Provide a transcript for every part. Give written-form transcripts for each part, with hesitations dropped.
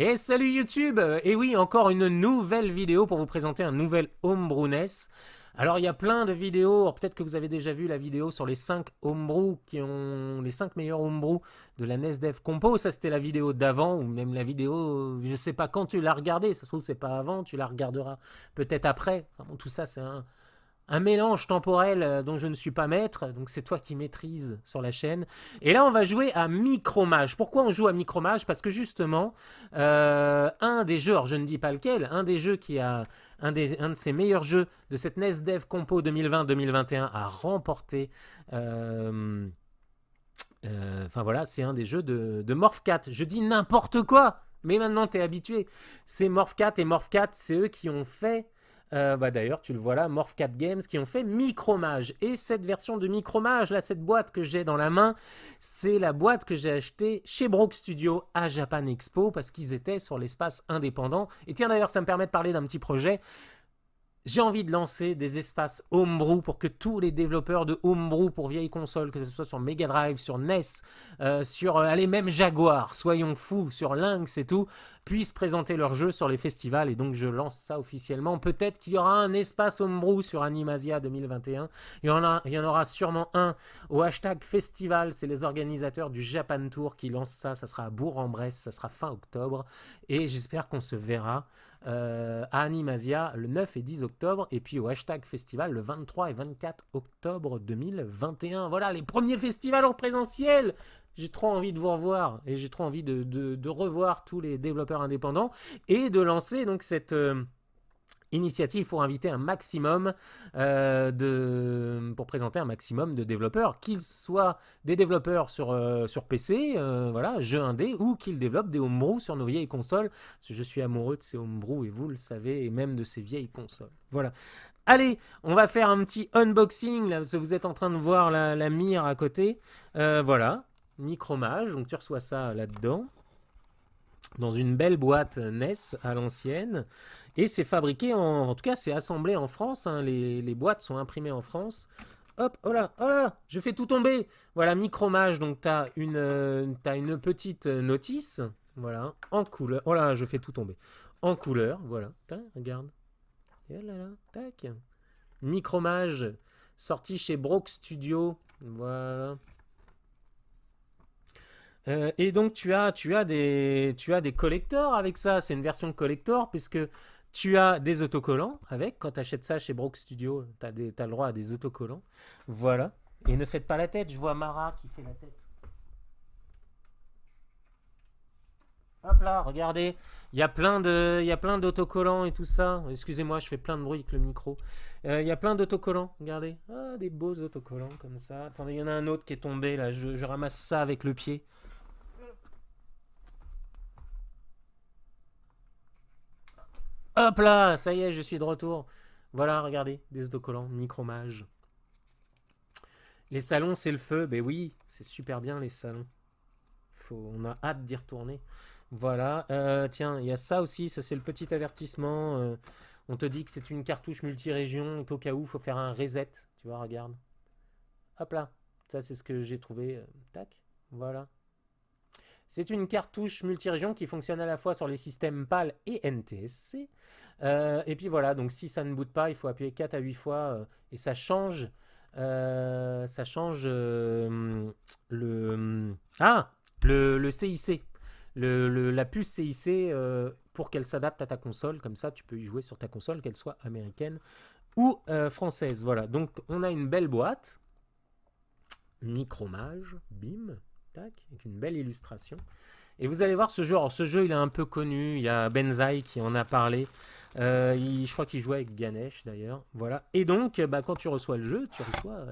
Et salut YouTube. Et oui, encore une nouvelle vidéo pour vous présenter un nouvel Homebrew NES. Alors il y a plein de vidéos, alors, peut-être que vous avez déjà vu la vidéo sur les 5 Homebrew qui ont les 5 meilleurs Homebrew de la NES Dev Compo. Ça c'était la vidéo d'avant, ou même la vidéo, je sais pas quand tu l'as regardée, ça se trouve c'est pas avant, tu la regarderas peut-être après. Enfin, bon, tout ça c'est un mélange temporel dont je ne suis pas maître, donc c'est toi qui maîtrises sur la chaîne. Et là, on va jouer à Micromage. Pourquoi on joue à Micromage? Parce que justement, un des jeux, alors je ne dis pas lequel, un des jeux qui a un de ses meilleurs jeux de cette NES Dev Compo 2020-2021 a remporté. Enfin voilà, c'est un des jeux de Morphcat. Je dis n'importe quoi, mais maintenant tu es habitué. C'est Morphcat et Morphcat, c'est eux qui ont fait. D'ailleurs, tu le vois là, Morphcat Games qui ont fait Micromage. Et cette version de Micromage, là, cette boîte que j'ai dans la main, c'est la boîte que j'ai achetée chez Broke Studio à Japan Expo parce qu'ils étaient sur l'espace indépendant. Et tiens, d'ailleurs, ça me permet de parler d'un petit projet. J'ai envie de lancer des espaces Homebrew pour que tous les développeurs de Homebrew pour vieilles consoles, que ce soit sur Mega Drive, sur NES, sur allez, même Jaguar, soyons fous, sur Lynx et tout, puissent présenter leurs jeux sur les festivals. Et donc je lance ça officiellement. Peut-être qu'il y aura un espace Homebrew sur Animasia 2021. Il y en aura sûrement un au hashtag Festival. C'est les organisateurs du Japan Tour qui lancent ça. Ça sera à Bourg-en-Bresse, ça sera fin octobre. Et j'espère qu'on se verra à Animasia le 9 et 10 octobre et puis au hashtag festival le 23 et 24 octobre 2021. Voilà les premiers festivals en présentiel. J'ai trop envie de vous revoir et j'ai trop envie de revoir tous les développeurs indépendants et de lancer donc cette initiative pour inviter un maximum pour présenter un maximum de développeurs, qu'ils soient des développeurs sur PC, voilà, jeux indés, ou qu'ils développent des homebrew sur nos vieilles consoles, parce que je suis amoureux de ces homebrew, et vous le savez, et même de ces vieilles consoles. Voilà. Allez, on va faire un petit unboxing, là, parce que vous êtes en train de voir la mire à côté. Voilà, Micromage, donc tu reçois ça là-dedans dans une belle boîte NES à l'ancienne. Et c'est fabriqué en tout cas, c'est assemblé en France. Hein, les boîtes sont imprimées en France. Hop, oh là, je fais tout tomber. Voilà, Micromage, donc tu as une petite notice, voilà, en couleur. Oh là, je fais tout tomber. En couleur, voilà. Regarde. Et là, là, tac. Micromage, sorti chez Broke Studio. Voilà. Et donc tu as des collectors avec ça. C'est une version collector puisque tu as des autocollants avec. Quand tu achètes ça chez Broke Studio, t'as le droit à des autocollants. Voilà. Et ne faites pas la tête. Je vois Mara qui fait la tête. Hop là, regardez. Il y a plein d'autocollants et tout ça. Excusez-moi, je fais plein de bruit avec le micro. Il y a plein d'autocollants. Regardez. Ah, des beaux autocollants comme ça. Attendez, il y en a un autre qui est tombé là. Je ramasse ça avec le pied. Hop là, ça y est, je suis de retour. Voilà, regardez, des autocollants, Micromage. Les salons, c'est le feu. Ben oui, c'est super bien les salons. On a hâte d'y retourner. Voilà, tiens, il y a ça aussi, ça c'est le petit avertissement. On te dit que c'est une cartouche multirégion et qu'au cas où, il faut faire un reset. Tu vois, regarde. Hop là, ça c'est ce que j'ai trouvé. Tac, voilà. C'est une cartouche multirégion qui fonctionne à la fois sur les systèmes PAL et NTSC. Et puis voilà, donc si ça ne boot pas, il faut appuyer 4 à 8 fois et ça change. Le CIC. La puce CIC pour qu'elle s'adapte à ta console. Comme ça, tu peux y jouer sur ta console, qu'elle soit américaine ou française. Voilà, donc on a une belle boîte. Micromage, bim. Avec une belle illustration. Et vous allez voir ce jeu. Alors, ce jeu, il est un peu connu. Il y a Benzaï qui en a parlé. Je crois qu'il jouait avec Ganesh d'ailleurs. Voilà. Et donc, quand tu reçois le jeu, tu reçois.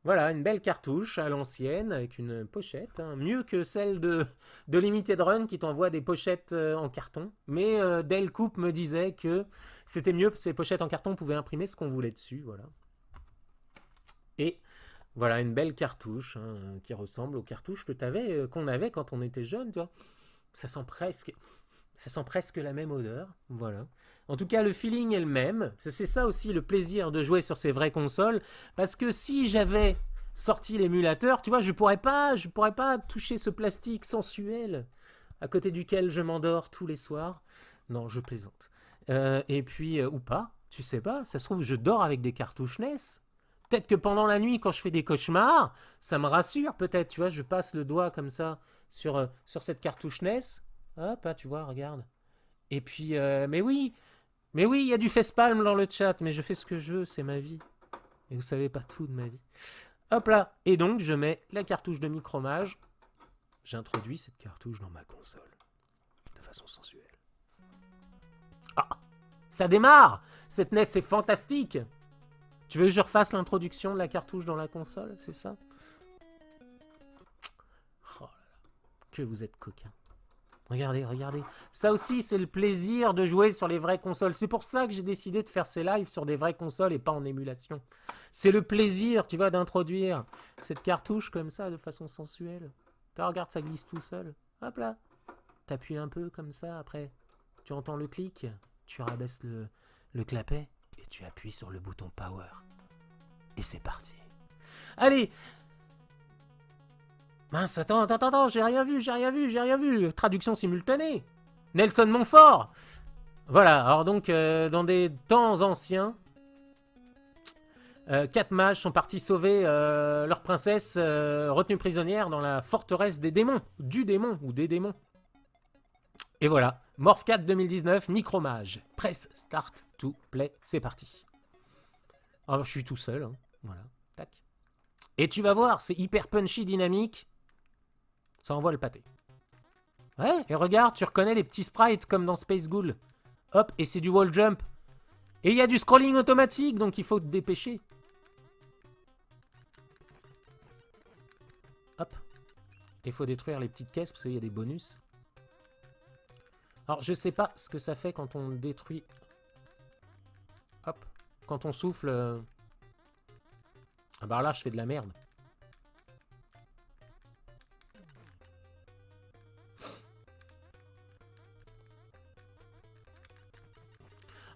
Voilà, une belle cartouche à l'ancienne avec une pochette. Hein, mieux que celle de Limited Run qui t'envoie des pochettes en carton. Mais Del Coupe me disait que c'était mieux parce que les pochettes en carton, on pouvait imprimer ce qu'on voulait dessus. Voilà. Et voilà, une belle cartouche hein, qui ressemble aux cartouches qu'on avait quand on était jeune, tu vois. Ça sent presque la même odeur, voilà. En tout cas, le feeling est le même. C'est ça aussi le plaisir de jouer sur ces vraies consoles, parce que si j'avais sorti l'émulateur, tu vois, je pourrais pas toucher ce plastique sensuel. à côté duquel je m'endors tous les soirs. Non, je plaisante. Et puis, ou pas, tu sais pas, ça se trouve, je dors avec des cartouches NES. Peut-être que pendant la nuit, quand je fais des cauchemars, ça me rassure, peut-être, tu vois, je passe le doigt comme ça sur cette cartouche NES. Hop, là, tu vois, regarde. Et puis, mais oui, il y a du facepalm dans le chat, mais je fais ce que je veux, c'est ma vie. Et vous savez pas tout de ma vie. Hop là. Et donc, je mets la cartouche de micromage. J'introduis cette cartouche dans ma console. De façon sensuelle. Ah, ça démarre. Cette NES est fantastique. Tu veux que je refasse l'introduction de la cartouche dans la console, c'est ça? Oh là là, que vous êtes coquin. Regardez, regardez. Ça aussi, c'est le plaisir de jouer sur les vraies consoles. C'est pour ça que j'ai décidé de faire ces lives sur des vraies consoles et pas en émulation. C'est le plaisir, tu vois, d'introduire cette cartouche comme ça, de façon sensuelle. Regarde, ça glisse tout seul. Hop là. T'appuies un peu comme ça, après. Tu entends le clic. Tu rabaisses le clapet et tu appuies sur le bouton Power. Et c'est parti. Allez. Mince, attends, j'ai rien vu. Traduction simultanée. Nelson Montfort. Voilà, alors donc, dans des temps anciens, 4 mages sont partis sauver leur princesse retenue prisonnière dans la forteresse des démons. Du démon, ou des démons. Et voilà, Morph 4 2019, Micromage. Press Start to Play, c'est parti. Alors, je suis tout seul, hein. Voilà, tac. Et tu vas voir, c'est hyper punchy, dynamique. Ça envoie le pâté. Ouais, et regarde, tu reconnais les petits sprites comme dans Space Ghoul. Hop, et c'est du wall jump. Et il y a du scrolling automatique, donc il faut te dépêcher. Hop. Il faut détruire les petites caisses parce qu'il y a des bonus. Alors, je sais pas ce que ça fait quand on détruit. Hop. Quand on souffle. Ah bah là, je fais de la merde.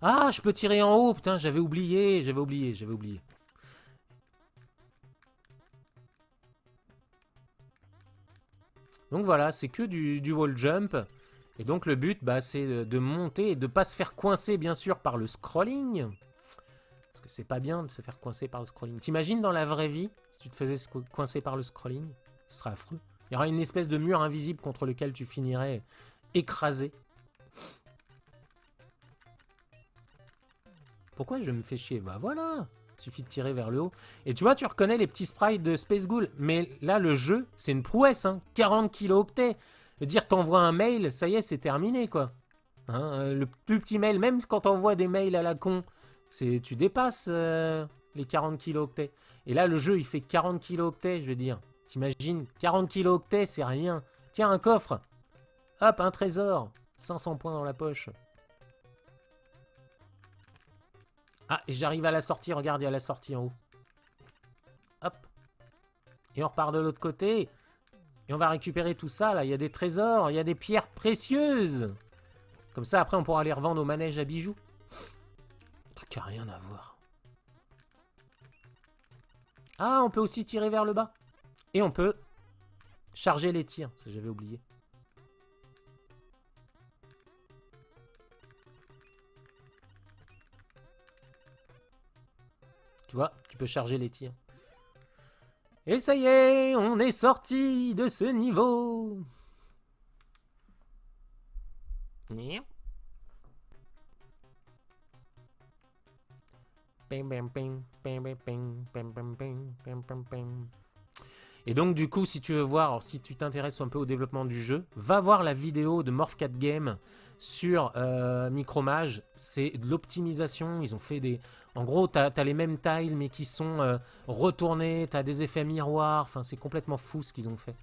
Ah, je peux tirer en haut. Putain, j'avais oublié. Donc voilà, c'est que du wall jump. Et donc le but, bah, c'est de monter et de ne pas se faire coincer, bien sûr, par le scrolling. Parce que c'est pas bien de se faire coincer par le scrolling. T'imagines dans la vraie vie, si tu te faisais coincer par le scrolling? Ce serait affreux. Il y aura une espèce de mur invisible contre lequel tu finirais écrasé. Pourquoi je me fais chier? Bah voilà, il suffit de tirer vers le haut. Et tu vois, tu reconnais les petits sprites de Space Ghoul. Mais là, le jeu, c'est une prouesse, hein. 40 kilooctets. Dire, t'envoies un mail, ça y est, c'est terminé, quoi. Hein, le plus petit mail, même quand t'envoies des mails à la con, tu dépasses les 40 kilooctets. Et là, le jeu, il fait 40 kilooctets, je veux dire. T'imagines, 40 kilooctets, c'est rien. Tiens, un coffre. Hop, un trésor. 500 points dans la poche. Ah, et j'arrive à la sortie, regarde, il y a la sortie en haut. Hop. Et on repart de l'autre côté. Et on va récupérer tout ça, là. Il y a des trésors, il y a des pierres précieuses. Comme ça, après, on pourra les revendre au manège à bijoux. Un truc qui n'a rien à voir. Ah, on peut aussi tirer vers le bas. Et on peut charger les tirs, ça j'avais oublié. Tu vois, tu peux charger les tirs. Et ça y est, on est sorti de ce niveau. Et donc du coup, si tu veux voir, alors, si tu t'intéresses un peu au développement du jeu, va voir la vidéo de Morph 4 Game sur Micromage. C'est de l'optimisation, ils ont fait des... En gros, t'as les mêmes tiles, mais qui sont retournés, t'as des effets miroirs, enfin c'est complètement fou ce qu'ils ont fait.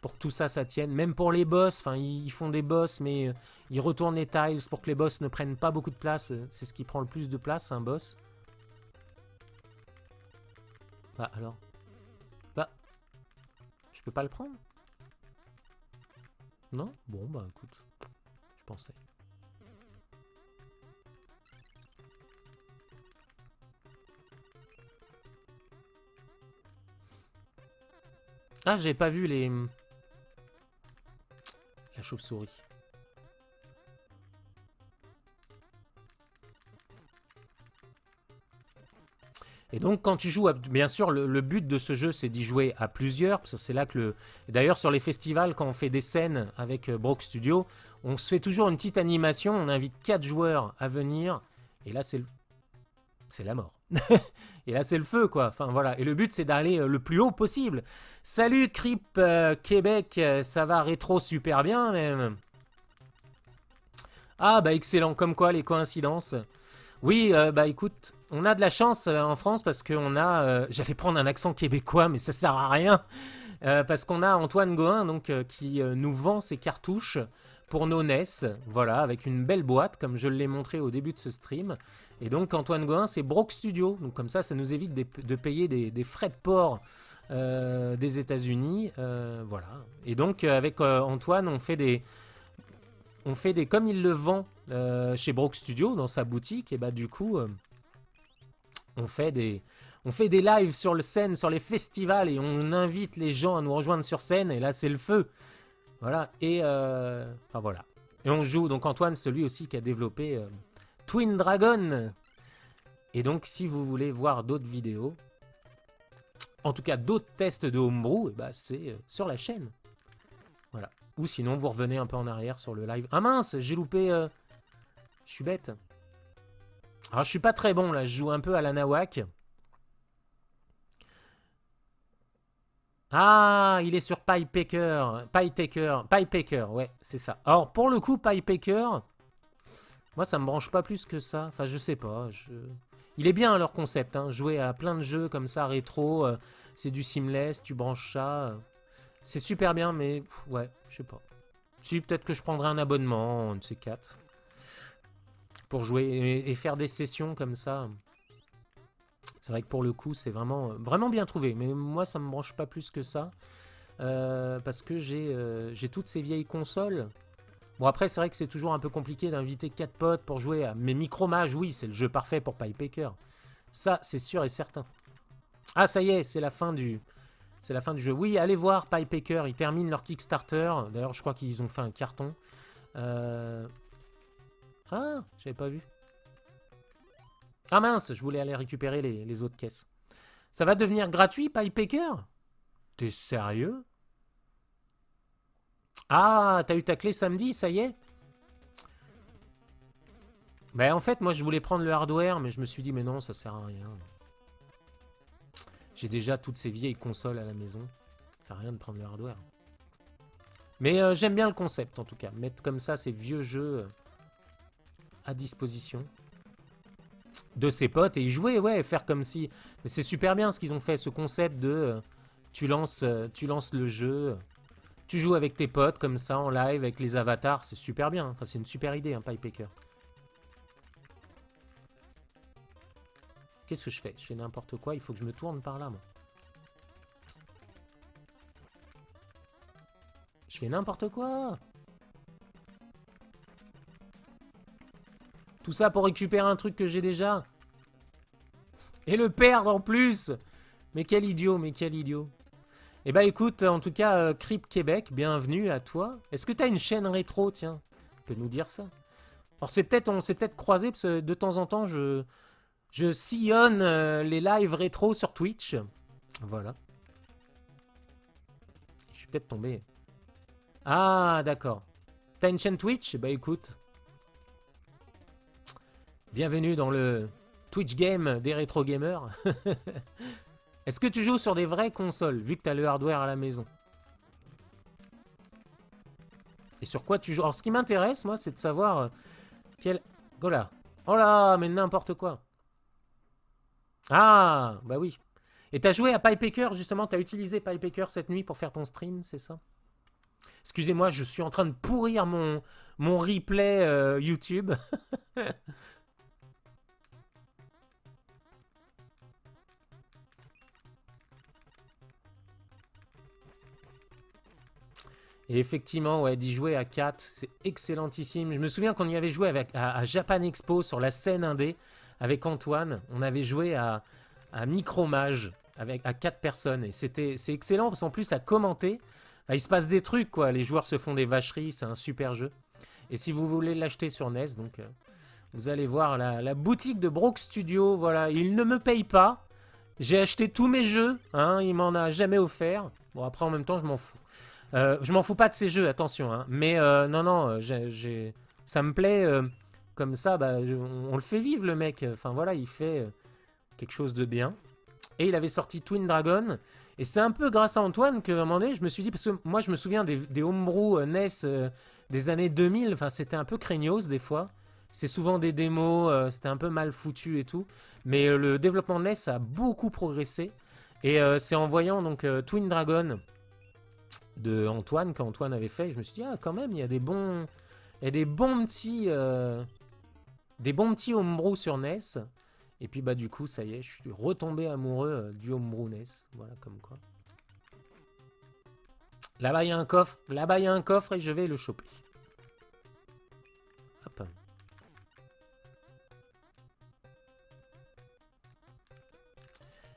Pour que tout ça, ça tienne. Même pour les boss, enfin ils font des boss, mais ils retournent les tiles pour que les boss ne prennent pas beaucoup de place. C'est ce qui prend le plus de place, un boss. Bah alors... Bah... Je peux pas le prendre? Non? Bon, bah écoute, je pensais. Ah, j'ai pas vu la chauve-souris. Et donc, quand tu joues, bien sûr, le but de ce jeu, c'est d'y jouer à plusieurs. Parce que c'est là que le. D'ailleurs, sur les festivals, quand on fait des scènes avec Brock Studio, on se fait toujours une petite animation. On invite 4 joueurs à venir. Et là, c'est la mort. Et là, c'est le feu, quoi. Enfin, voilà. Et le but, c'est d'aller le plus haut possible. Salut, Crip Québec. Ça va rétro super bien, même. Ah, bah, excellent. Comme quoi, les coïncidences. Oui, bah écoute, on a de la chance en France parce qu'on a, j'allais prendre un accent québécois, mais ça sert à rien, parce qu'on a Antoine Gohin donc qui nous vend ses cartouches pour nos NES, voilà, avec une belle boîte comme je l'ai montré au début de ce stream. Et donc Antoine Gohin, c'est Brock Studio, donc comme ça nous évite de payer des frais de port des États-Unis, voilà. Et donc avec Antoine, on fait des comme il le vend chez Brock Studio dans sa boutique, et bah du coup on fait des lives sur le scène, sur les festivals, et on invite les gens à nous rejoindre sur scène, et là c'est le feu, voilà. Et enfin voilà, et on joue donc Antoine, celui aussi qui a développé Twin Dragon. Et donc si vous voulez voir d'autres vidéos, en tout cas d'autres tests de homebrew, et bah c'est sur la chaîne, voilà. Ou sinon, vous revenez un peu en arrière sur le live. Ah mince, j'ai loupé... Je suis bête. Alors, je suis pas très bon, là. Je joue un peu à la nawak. Ah, il est sur Piepaker. Piepaker, ouais, c'est ça. Alors, pour le coup, Piepaker, moi, ça me branche pas plus que ça. Enfin, je sais pas. Il est bien, leur concept. Hein. Jouer à plein de jeux comme ça, rétro. C'est du seamless, tu branches ça. C'est super bien, mais ouais, je sais pas. Si, peut-être que je prendrai un abonnement, de ces 4, pour jouer et faire des sessions comme ça. C'est vrai que pour le coup, c'est vraiment bien trouvé. Mais moi, ça me branche pas plus que ça. Parce que j'ai toutes ces vieilles consoles. Bon, après, c'est vrai que c'est toujours un peu compliqué d'inviter 4 potes pour jouer à... Mais Micromage, oui, c'est le jeu parfait pour Piepaker. Ça, c'est sûr et certain. Ah, ça y est, c'est la fin du... C'est la fin du jeu. Oui, allez voir Piepaker, ils terminent leur Kickstarter. D'ailleurs, je crois qu'ils ont fait un carton. Ah, j'avais pas vu. Ah mince, je voulais aller récupérer les autres caisses. Ça va devenir gratuit, Piepaker? T'es sérieux? Ah, t'as eu ta clé samedi, ça y est? Ben en fait, moi je voulais prendre le hardware, mais je me suis dit, mais non, ça sert à rien. J'ai déjà toutes ces vieilles consoles à la maison. Ça sert à rien de prendre le hardware. Mais j'aime bien le concept en tout cas. Mettre comme ça ces vieux jeux à disposition de ses potes et y jouer, ouais, faire comme si... Mais c'est super bien ce qu'ils ont fait, ce concept de... tu lances le jeu, tu joues avec tes potes comme ça en live avec les avatars, c'est super bien. Enfin, c'est une super idée, hein, Piepaker. Qu'est-ce que je fais? Je fais n'importe quoi, il faut que je me tourne par là, moi. Je fais n'importe quoi. Tout ça pour récupérer un truc que j'ai déjà. Et le perdre en plus. Mais quel idiot, mais quel idiot. Eh bah écoute, en tout cas, Crip Québec, bienvenue à toi. Est-ce que t'as une chaîne rétro, tiens? Tu peux nous dire ça? Alors on s'est peut-être croisé parce que de temps en temps, je sillonne les lives rétro sur Twitch. Voilà. Je suis peut-être tombé. Ah, d'accord. T'as une chaîne Twitch? Bah écoute. Bienvenue dans le Twitch Game des rétro gamers. Est-ce que tu joues sur des vraies consoles, vu que t'as le hardware à la maison? Et sur quoi tu joues? Alors ce qui m'intéresse, moi, c'est de savoir quel... Oh là. Oh là, mais n'importe quoi. Ah, bah oui. Et t'as joué à Piepaker, justement, t'as utilisé Piepaker cette nuit pour faire ton stream, c'est ça? Excusez-moi, je suis en train de pourrir mon replay YouTube. Et effectivement, ouais, d'y jouer à 4, c'est excellentissime. Je me souviens qu'on y avait joué à Japan Expo sur la scène indé avec Antoine. On avait joué à Micromage à 4 personnes. Et c'est excellent parce qu'en plus, à commenter, Ah, il se passe des trucs, quoi. Les joueurs se font des vacheries, c'est un super jeu. Et si vous voulez l'acheter sur NES, donc vous allez voir la boutique de Brook Studio. Voilà, il ne me paye pas. J'ai acheté tous mes jeux, hein, il m'en a jamais offert. Bon, après, en même temps, je m'en fous. Je m'en fous pas de ces jeux, attention. Hein. Mais non, non, ça me plaît. Comme ça, bah, on le fait vivre, le mec. Enfin, voilà, il fait quelque chose de bien. Et il avait sorti Twin Dragon. Et c'est un peu grâce à Antoine qu'à un moment donné, je me suis dit, parce que moi, je me souviens des homebrew NES des années 2000. Enfin, c'était un peu craignos des fois. C'est souvent des démos, c'était un peu mal foutu et tout. Mais le développement NES a beaucoup progressé. Et c'est en voyant donc Twin Dragon de Antoine, qu'Antoine avait fait, je me suis dit, ah, quand même, il y a des bons petits homebrew sur NES. Et puis, bah, du coup, ça y est, je suis retombé amoureux du homebrew NES. Voilà, comme quoi. Là-bas, il y a un coffre. Là-bas, il y a un coffre et je vais le choper. Hop.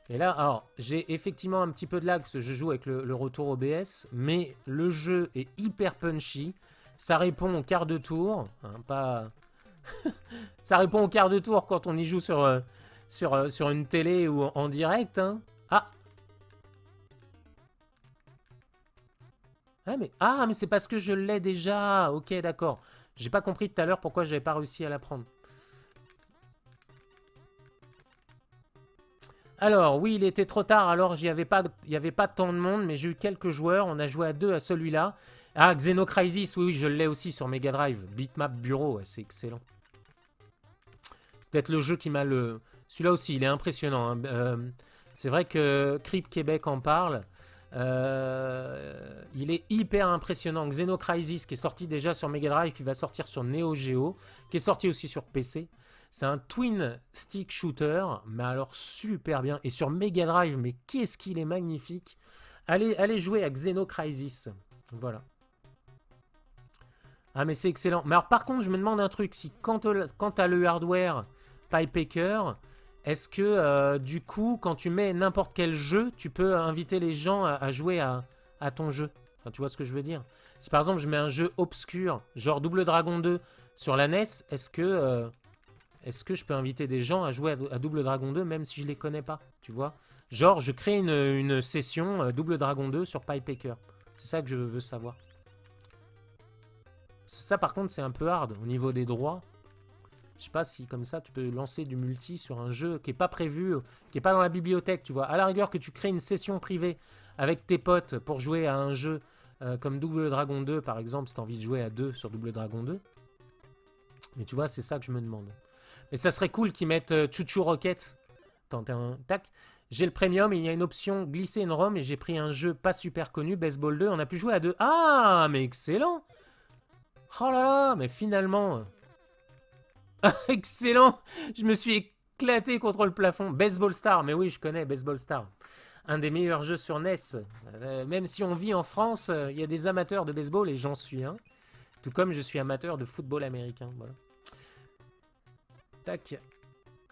Et là, alors, j'ai effectivement un petit peu de lag parce que je joue avec le retour OBS, mais le jeu est hyper punchy. Ça répond au quart de tour, hein, pas... Ça répond au quart de tour quand on y joue sur une télé ou en direct. Hein. Ah. Mais c'est parce que je l'ai déjà. Ok, d'accord. J'ai pas compris tout à l'heure pourquoi j'avais pas réussi à la prendre. Alors, oui, il était trop tard, alors il n'y avait pas tant de monde, mais j'ai eu quelques joueurs, on a joué à deux à celui-là. Ah, Xenocrisis, oui, je l'ai aussi sur Mega Drive. Bitmap Bureau, ouais, c'est excellent. C'est peut-être le jeu qui m'a le... Celui-là aussi, il est impressionnant. Hein. C'est vrai que Crip Québec en parle. Il est hyper impressionnant. Xenocrisis, qui est sorti déjà sur Mega Drive, qui va sortir sur Neo Geo, qui est sorti aussi sur PC. C'est un twin stick shooter, mais alors super bien. Et sur Mega Drive, mais qu'est-ce qu'il est magnifique. Allez jouer à Xenocrisis. Voilà. Ah, mais c'est excellent. Mais alors, par contre, je me demande un truc. Si quand tu as le hardware Pipeaker, est-ce que du coup, quand tu mets n'importe quel jeu, tu peux inviter les gens à jouer à ton jeu? Enfin, tu vois ce que je veux dire? Si par exemple, je mets un jeu obscur, genre Double Dragon 2 sur la NES, est-ce que je peux inviter des gens à jouer à Double Dragon 2 même si je les connais pas, tu vois? Genre, je crée une session Double Dragon 2 sur Pipeaker. C'est ça que je veux savoir. Ça, par contre, c'est un peu hard au niveau des droits. Je sais pas si, comme ça, tu peux lancer du multi sur un jeu qui est pas prévu, qui est pas dans la bibliothèque, tu vois. À la rigueur, que tu crées une session privée avec tes potes pour jouer à un jeu comme Double Dragon 2, par exemple, si tu as envie de jouer à deux sur Double Dragon 2. Mais tu vois, c'est ça que je me demande. Mais ça serait cool qu'ils mettent Chuchu Rocket. Attends, tac. J'ai le premium et il y a une option glisser une ROM et j'ai pris un jeu pas super connu, Baseball 2. On a pu jouer à deux. Ah, mais excellent! Oh là là, mais finalement... Excellent! Je me suis éclaté contre le plafond. Baseball Star, mais oui, je connais Baseball Star. Un des meilleurs jeux sur NES. Même si on vit en France, il y a des amateurs de baseball et j'en suis un. Tout comme je suis amateur de football américain. Voilà. Tac.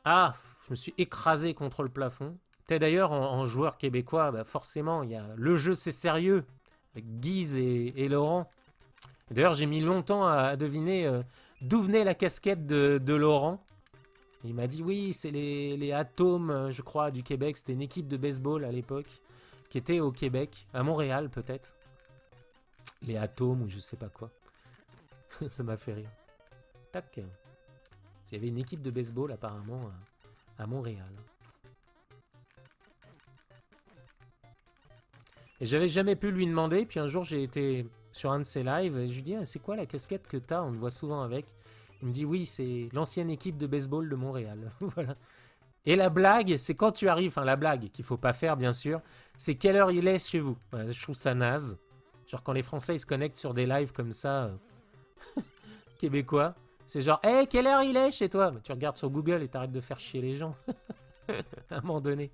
Ah, je me suis écrasé contre le plafond. T'es d'ailleurs en joueur québécois, bah forcément, il y a le jeu c'est sérieux avec Guise et Laurent. D'ailleurs, j'ai mis longtemps à deviner d'où venait la casquette de Laurent. Il m'a dit oui, c'est les Atomes, je crois, du Québec. C'était une équipe de baseball à l'époque qui était au Québec, à Montréal peut-être. Les Atomes ou je sais pas quoi. Ça m'a fait rire. Tac. Il y avait une équipe de baseball apparemment à Montréal. Et j'avais jamais pu lui demander. Puis un jour, j'ai été sur un de ses lives et je lui dis ah, c'est quoi la casquette que t'as? On te voit souvent avec. Il me dit oui, c'est l'ancienne équipe de baseball de Montréal. Voilà. Et la blague, c'est quand tu arrives, enfin la blague qu'il faut pas faire bien sûr, c'est quelle heure il est chez vous. Voilà, je trouve ça naze. Genre quand les Français ils se connectent sur des lives comme ça, québécois, c'est genre hey, quelle heure il est chez toi? Mais tu regardes sur Google et t'arrêtes de faire chier les gens. À un moment donné.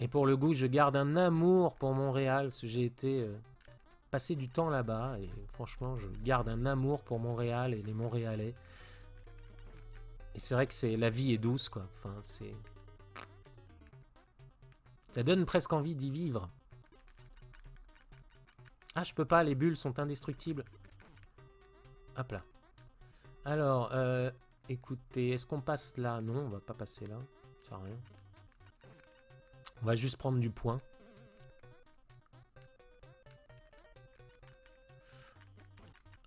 Et pour le goût, je garde un amour pour Montréal, parce que j'ai été passer du temps là-bas, et franchement, je garde un amour pour Montréal et les Montréalais. Et c'est vrai que la vie est douce, quoi. Enfin, c'est... Ça donne presque envie d'y vivre. Ah, je peux pas, les bulles sont indestructibles. Hop là. Alors, écoutez, est-ce qu'on passe là? Non, on va pas passer là. Ça sert à rien. On va juste prendre du point.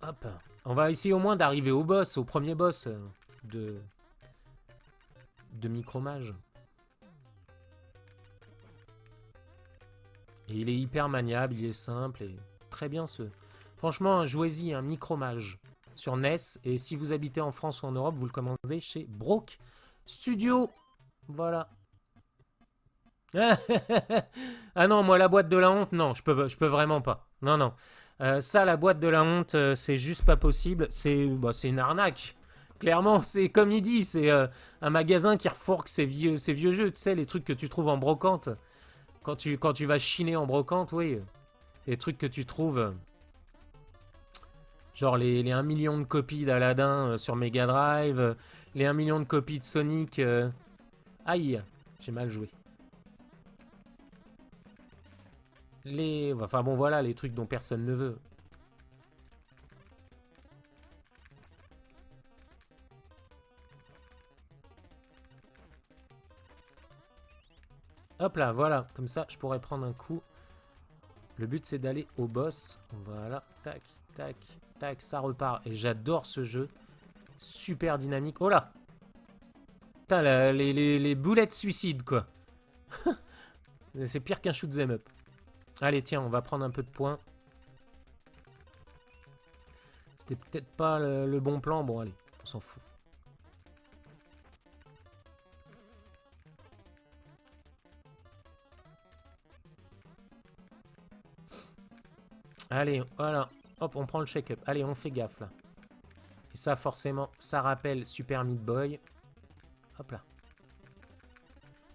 Hop. On va essayer au moins d'arriver au boss, au premier boss de Micromage. Et il est hyper maniable, il est simple et très bien ce. Franchement, jouez-y, un Micromage sur NES. Et si vous habitez en France ou en Europe, vous le commandez chez Broke Studio. Voilà. Ah non, moi la boîte de la honte, non, je peux vraiment pas. Non, non. Ça, la boîte de la honte, c'est juste pas possible. C'est une arnaque. Clairement, c'est comme il dit, c'est un magasin qui refourque ses vieux jeux. Tu sais, les trucs que tu trouves en brocante. Quand tu vas chiner en brocante, oui. Les trucs que tu trouves. Genre les 1 million de copies d'Aladin sur Mega Drive. Les 1 million de copies de Sonic. Aïe, j'ai mal joué. Enfin bon, voilà, les trucs dont personne ne veut. Hop là, voilà. Comme ça, je pourrais prendre un coup. Le but, c'est d'aller au boss. Voilà. Tac, tac, tac. Ça repart. Et j'adore ce jeu. Super dynamique. Oh là! Putain, les boulettes suicides, quoi. C'est pire qu'un shoot'em up. Allez, tiens, on va prendre un peu de points. C'était peut-être pas le bon plan. Bon, allez, on s'en fout. Allez, voilà. Hop, on prend le shake-up. Allez, on fait gaffe, là. Et ça, forcément, ça rappelle Super Meat Boy. Hop là.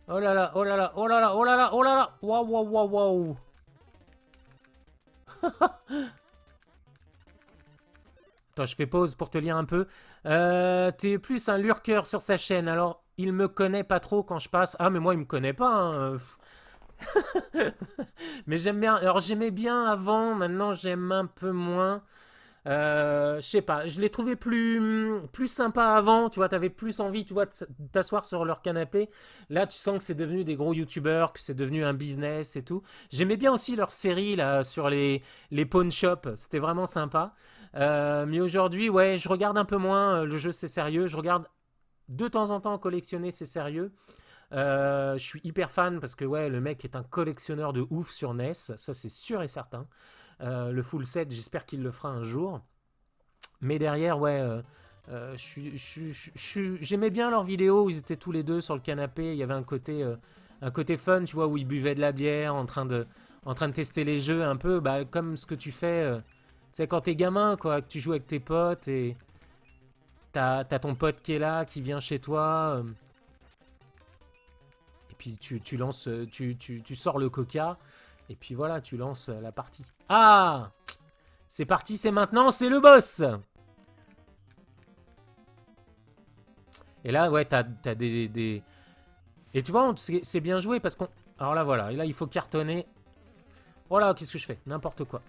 Oh là là, oh là là, oh là là, oh là là, oh là là. Waouh, waouh, waouh, waouh. Attends, je fais pause pour te lire un peu. T'es plus un lurker sur sa chaîne, alors il me connaît pas trop quand je passe. Ah, mais moi, il me connaît pas, hein. Mais j'aime bien. Alors, j'aimais bien avant, maintenant, j'aime un peu moins. Je sais pas, je l'ai trouvé plus sympa avant, tu vois, t'avais plus envie, tu vois, de t'asseoir sur leur canapé. Là, tu sens que c'est devenu des gros youtubeurs, que c'est devenu un business et tout. J'aimais bien aussi leur série, là, sur les pawn shops, c'était vraiment sympa. Mais aujourd'hui, ouais, je regarde un peu moins, le jeu c'est sérieux, je regarde de temps en temps collectionner, c'est sérieux. Je suis hyper fan parce que ouais, le mec est un collectionneur de ouf sur NES, ça c'est sûr et certain. Le full set, j'espère qu'il le fera un jour. Mais derrière, ouais, j'aimais bien leurs vidéos où ils étaient tous les deux sur le canapé. Il y avait un côté fun, tu vois, où ils buvaient de la bière en train de tester les jeux un peu, bah, comme ce que tu fais, tu sais, quand t'es gamin, quoi, que tu joues avec tes potes et t'as ton pote qui est là, qui vient chez toi. Et puis tu lances, tu sors le coca. Et puis voilà, tu lances la partie. Ah! C'est parti, c'est maintenant, c'est le boss! Et là, ouais, t'as des... Et tu vois, c'est bien joué parce qu'on... Alors là, voilà, et là, il faut cartonner. Voilà, qu'est-ce que je fais? N'importe quoi.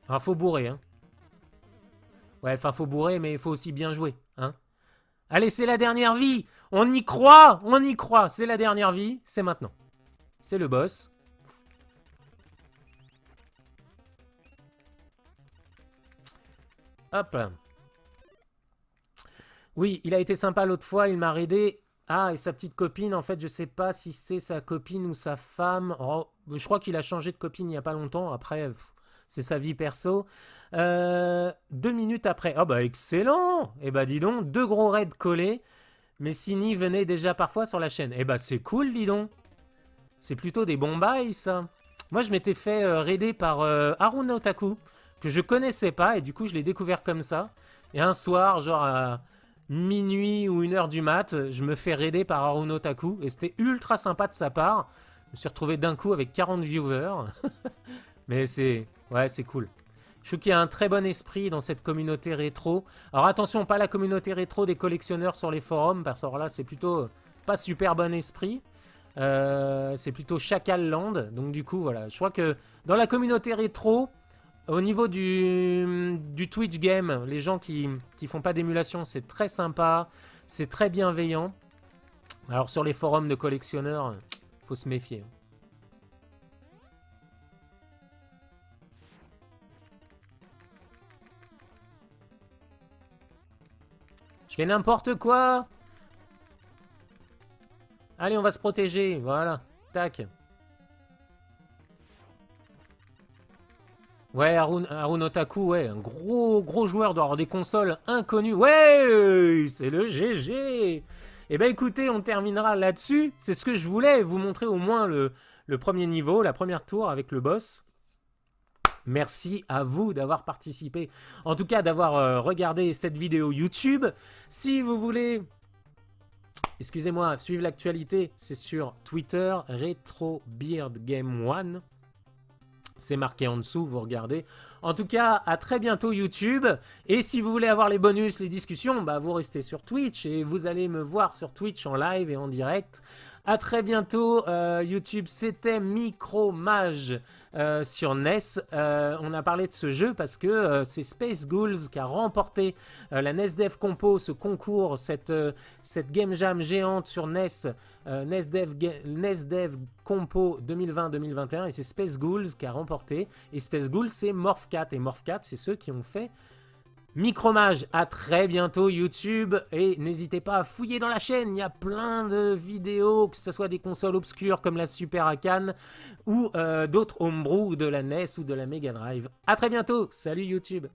Alors, faut bourrer, hein. Ouais, enfin, faut bourrer, mais il faut aussi bien jouer, hein. Allez, c'est la dernière vie! On y croit! On y croit! C'est la dernière vie, c'est maintenant. C'est le boss. Hop. Oui, il a été sympa l'autre fois, il m'a raidé. Ah, et sa petite copine, en fait, je sais pas si c'est sa copine ou sa femme. Oh, je crois qu'il a changé de copine il n'y a pas longtemps. Après, c'est sa vie perso. 2 minutes après. Oh bah excellent! Eh bah dis donc, 2 gros raids collés. Mais Sini venait déjà parfois sur la chaîne. Eh bah c'est cool, dis donc. C'est plutôt des bons bails, ça. Moi, je m'étais fait raider par Haruna Otaku, que je connaissais pas, et du coup, je l'ai découvert comme ça. Et un soir, genre à minuit ou 1h du mat, je me fais raider par Haruna Otaku, et c'était ultra sympa de sa part. Je me suis retrouvé d'un coup avec 40 viewers. Mais c'est... Ouais, c'est cool. Je trouve qu'il y a un très bon esprit dans cette communauté rétro. Alors attention, pas la communauté rétro des collectionneurs sur les forums, parce que là, c'est plutôt pas super bon esprit. C'est plutôt Chacal Land. Donc du coup, voilà. Je crois que dans la communauté rétro, au niveau du Twitch game, les gens qui font pas d'émulation, c'est très sympa. C'est très bienveillant. Alors sur les forums de collectionneurs, faut se méfier. Je fais n'importe quoi. Allez, on va se protéger. Voilà. Tac. Ouais, Harun Otaku, ouais, un gros joueur doit avoir des consoles inconnues. Ouais, c'est le GG. Eh ben écoutez, on terminera là-dessus. C'est ce que je voulais, vous montrer au moins le premier niveau, la première tour avec le boss. Merci à vous d'avoir participé, en tout cas d'avoir regardé cette vidéo YouTube. Si vous voulez, excusez-moi, suivre l'actualité, c'est sur Twitter, RetroBeardGame1. C'est marqué en dessous, vous regardez. En tout cas, à très bientôt YouTube. Et si vous voulez avoir les bonus, les discussions, bah vous restez sur Twitch et vous allez me voir sur Twitch en live et en direct. À très bientôt YouTube. C'était Micromage sur NES. On a parlé de ce jeu parce que c'est Space Ghouls qui a remporté la NES Dev Compo, ce concours, cette Game Jam géante sur NES. NES Dev Compo 2020-2021 et c'est Space Ghouls qui a remporté. Et Space Ghouls, c'est Morphcat. Et Morphcat, c'est ceux qui ont fait Micromage. À très bientôt YouTube. Et n'hésitez pas à fouiller dans la chaîne. Il y a plein de vidéos, que ce soit des consoles obscures comme la Super Akan ou d'autres homebrew de la NES ou de la Mega Drive. À très bientôt. Salut YouTube.